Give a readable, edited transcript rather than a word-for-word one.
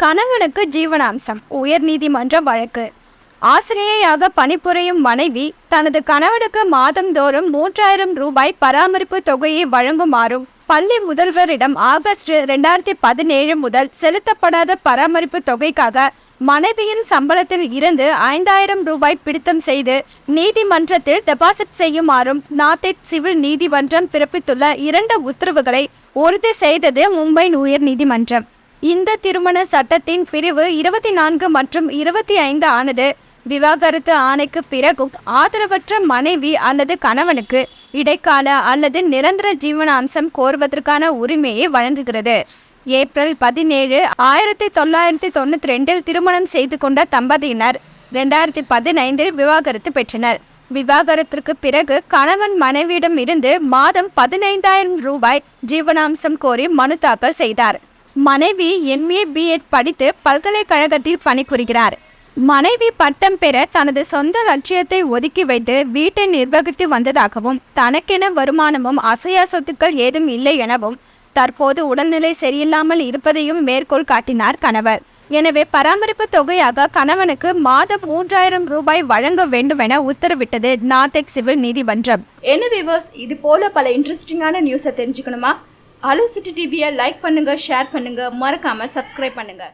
கணவனுக்கு ஜீவனாம்சம் உயர்நீதிமன்ற வழக்கு. ஆசிரியையாக பணிபுரியும் மனைவி தனது கணவனுக்கு மாதந்தோறும் 3000 ரூபாய் பராமரிப்பு தொகையை வழங்குமாறும் பள்ளி முதல்வரிடம் ஆகஸ்ட் 2017 முதல் செலுத்தப்படாத பராமரிப்பு தொகைக்காக மனைவியின் சம்பளத்தில் இருந்து 5000 ரூபாய் பிடித்தம் செய்து நீதிமன்றத்தில் டெபாசிட் செய்யுமாறும் நாதேட் சிவில் நீதிமன்றம் பிறப்பித்துள்ள 2 உத்தரவுகளை உறுதி செய்தது மும்பை உயர் நீதிமன்றம். இந்த திருமண சட்டத்தின் பிரிவு 24 மற்றும் 25 ஆனது விவாகரத்து ஆணைக்கு பிறகும் ஆதரவற்ற மனைவி அல்லது கணவனுக்கு இடைக்கால அல்லது நிரந்தர ஜீவனாம்சம் கோருவதற்கான உரிமையை வழங்குகிறது. ஏப்ரல் 17, 1992 திருமணம் செய்து கொண்ட தம்பதியினர் 2015 விவாகரத்து பெற்றனர். விவாகரத்திற்கு பிறகு கணவன் மனைவியிடம் இருந்து மாதம் 15000 ரூபாய் ஜீவனாம்சம் கோரி மனு தாக்கல் செய்தார். மனைவி MA B.Ed படித்து பல்கலைக்கழகத்தில் பணிபுரிகிறார். மனைவி பட்டம் பெற தனது சொந்த லட்சியத்தை ஒதுக்கி வைத்து வீட்டை நிர்வகித்து வந்ததாகவும் தனக்கென வருமானமும் அசையா சொத்துக்கள் ஏதும் இல்லை எனவும் தற்போது உடல்நிலை சரியில்லாமல் இருப்பதையும் மேற்கோள் காட்டினார் கணவர். எனவே பராமரிப்பு தொகையாக கணவனுக்கு மாதம் 3000 ரூபாய் வழங்க வேண்டும் என உத்தரவிட்டது நாதேட் சிவில் நீதிமன்றம். என்ன வியூவர்ஸ், இது போல பல இன்ட்ரெஸ்டிங்கான நியூஸை தெரிஞ்சுக்கணுமா? அலோ சிட்டி டிவியை லைக் பண்ணுங்க, ஷேர் பண்ணுங்க, மறக்காம சப்ஸ்கிரைப் பண்ணுங்க.